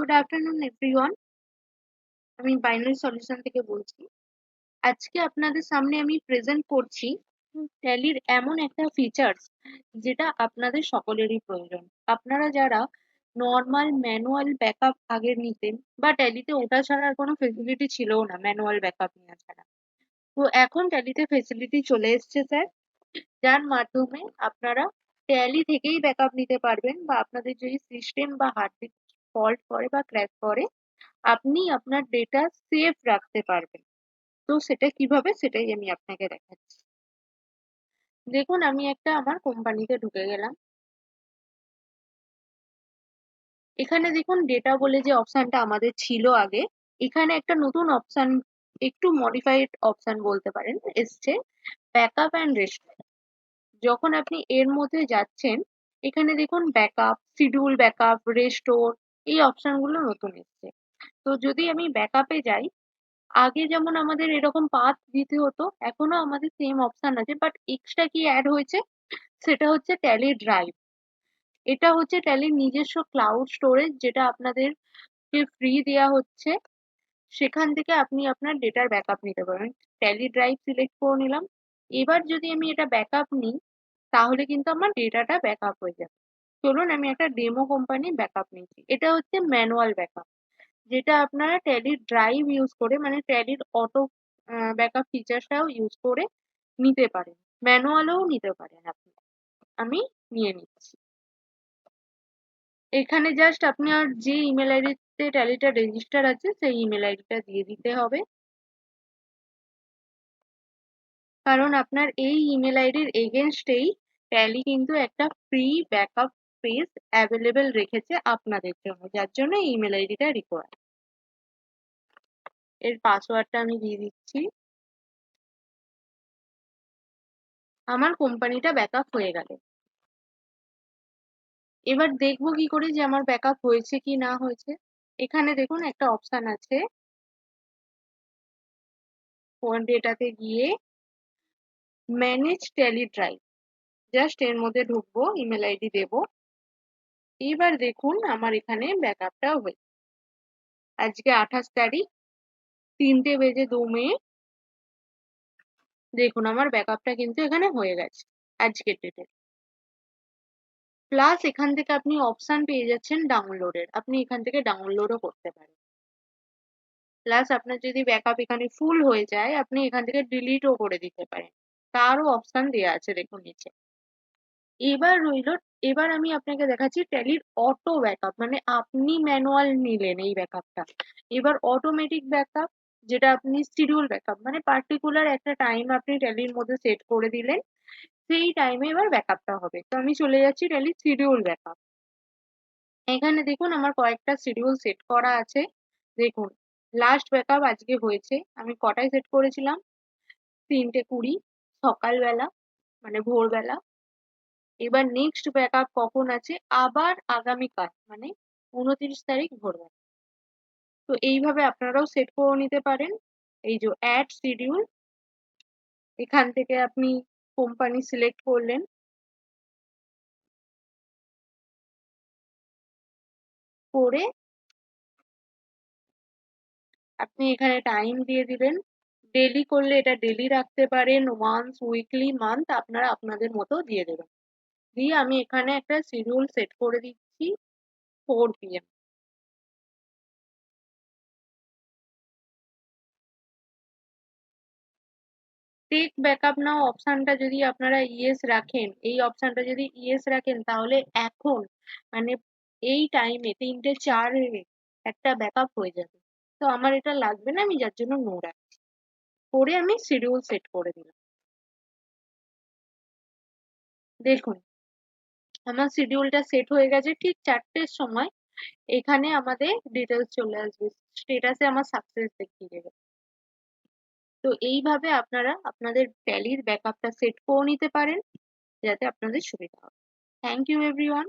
Good afternoon everyone. আমি binary solution থেকে বলছি। আজকে আপনাদের সামনে আমি প্রেজেন্ট করছি ট্যালির এমন একটা ফিচার্স যেটা আপনাদের সকলেরই প্রয়োজন। আপনারা যারা নর্মাল ম্যানুয়াল ব্যাকআপ আগে নিতেন বা ট্যালিতে ওটা ছাড়া আর কোনো ফেসিলিটি ছিলও না ম্যানুয়াল ব্যাকআপ নেওয়া ছাড়া, তো এখন ট্যালিতে ফেসিলিটি চলে এসছে স্যার, যার মাধ্যমে আপনারা ট্যালি থেকেই ব্যাকআপ নিতে পারবেন বা আপনাদের যদি সিস্টেম বা হার্ড ডিস্ক ফল্ট করে বা ক্র্যাক করে আপনি আপনার ডেটা সেভ রাখতে পারবেন। তো সেটা কিভাবে সেটাই আমি আপনাকে দেখাচ্ছি। দেখুন আমি একটা আমার কোম্পানিতে ঢুকে গেলাম। এখানে দেখুন ডেটা বলে যে অপশনটা আমাদের ছিল আগে, এখানে একটা নতুন অপশন, একটু মডিফাইড অপশন বলতে পারেন, এসছে ব্যাকআপ অ্যান্ড রেস্টোর। যখন আপনি এর মধ্যে যাচ্ছেন এখানে দেখুন ব্যাকআপ, শিডিউল ব্যাকআপ, রেস্টোর, এই অপশনগুলো নতুন এসছে। তো যদি আমি ব্যাকআপে যাই, আগে যেমন আমাদের এরকম পাথ দিতে হতো, এখনো আমাদের সেম অপশন আছে, বাট এক্সট্রা কি অ্যাড হয়েছে সেটা হচ্ছে ট্যালি ড্রাইভ। এটা হচ্ছে ট্যালির নিজস্ব ক্লাউড স্টোরেজ, যেটা আপনাদেরকে ফ্রি দেওয়া হচ্ছে। সেখান থেকে আপনি আপনার ডেটার ব্যাকআপ নিতে পারবেন। ট্যালি ড্রাইভ সিলেক্ট করে নিলাম। এবার যদি আমি এটা ব্যাকআপ নিই তাহলে কিন্তু আমার ডেটাটা ব্যাকআপ হয়ে যাবে। চলুন আমি একটা ডেমো কোম্পানি ব্যাকআপ নিচ্ছি। এটা হচ্ছে ম্যানুয়াল ব্যাকআপ, যেটা আপনারা ট্যালির ড্রাইভ ইউজ করে, মানে ট্যালির অটো ব্যাকআপ ফিচারটাও ইউজ করে নিতে পারেন, ম্যানুয়ালও নিতে পারেন আপনি। আমি নিয়ে নিচ্ছি। এখানে জাস্ট আপনার যে ইমেল আইডিতে ট্যালিটা রেজিস্টার আছে সেই ইমেল আইডিটা দিয়ে দিতে হবে, কারণ আপনার এই ইমেল আইডির এগেনস্টেই ট্যালি কিন্তু একটা ফ্রি ব্যাকআপ পেজ অ্যাভেলেবেল রেখেছে আপনাদের জন্য, যার জন্য এই ইমেল আইডিটা রিকোয়ার্ড। এর পাসওয়ার্ডটা আমি দিয়ে দিচ্ছি। আমার কোম্পানিটা ব্যাকআপ হয়ে গেল। এবার দেখবো কি করে যে আমার ব্যাকআপ হয়েছে কি না হয়েছে। এখানে দেখুন একটা অপশন আছে, ফোন ডেটাতে গিয়ে ম্যানেজ ট্যালি ড্রাইভ, জাস্ট এর মধ্যে ঢুকবো, ইমেল আইডি দেবো। এবার দেখুন আমার এখানে ব্যাকআপটা হয়েছে। আজকে 28 তারিখ, 3:02 দেখুন আমার ব্যাকআপটা কিন্তু এখানে হয়ে গেছে আজকের ডেটে। প্লাস এখান থেকে আপনি অপশন পেয়ে যাচ্ছেন ডাউনলোডের, আপনি এখান থেকে ডাউনলোডও করতে পারেন। প্লাস আপনার যদি ব্যাকআপ এখানে ফুল হয়ে যায় আপনি এখান থেকে ডিলিটও করে দিতে পারেন, তারও অপশন দেওয়া আছে দেখুন নিচে। এবার রইল, এবার আমি আপনাকে দেখাচ্ছি ট্যালির অটো ব্যাকআপ, মানে আপনি ম্যানুয়াল নিলেন এই ব্যাকআপটা, এবার অটোমেটিক ব্যাকআপ, যেটা আপনি শিডিউল ব্যাকআপ, মানে পার্টিকুলার একটা টাইম আপনি ট্যালির মধ্যে সেট করে দিলেন, সেই টাইমে এবার ব্যাকআপটা হবে। তো আমি চলে যাচ্ছি ট্যালি শিডিউল ব্যাকআপ। এখানে দেখুন আমার কয়েকটা শিডিউল সেট করা আছে। দেখুন লাস্ট ব্যাকআপ আজকে হয়েছে, আমি কটায় সেট করেছিলাম, 3:20 সকালবেলা, মানে ভোরবেলা। এবার নেক্সট ব্যাকআপ কখন আছে, আবার আগামীকাল, মানে 29 তারিখ ভোরবেলা। তো এইভাবে আপনারাও সেট করে নিতে পারেন। এই যে অ্যাড শিডিউল, এখান থেকে আপনি কোম্পানি সিলেক্ট করলেন, করে আপনি এখানে টাইম দিয়ে দিবেন। ডেলি করলে এটা ডেলি রাখতে পারেন, ওয়ান্স, উইকলি, মান্থ, আপনারা আপনাদের মতো দিয়ে দেবেন। দিয়ে আমি এখানে একটা শিডিউল সেট করে দিচ্ছি 4 PM। টেক ব্যাকআপ নাও অপশনটা যদি আপনারা ইয়েস রাখেন, এই অপশনটা যদি ইয়েস রাখেন তাহলে এখন, মানে এই টাইমে 3:04 একটা ব্যাকআপ হয়ে যাবে। তো আমার এটা লাগবে না, আমি যার জন্য নো রাখছি, করে আমি শিডিউল সেট করে দিলাম। দেখুন আমার শিডিউলটা সেট হয়ে গেছে, ঠিক 4টের সময় এখানে আমাদের ডিটেলস চলে আসবে, স্টেটাসে আমার সাকসেস দেখিয়ে দেবে। তো এইভাবে আপনারা আপনাদের ট্যালির ব্যাকআপটা সেট করে নিতে পারেন, যাতে আপনাদের সুবিধা হয়। Thank you everyone.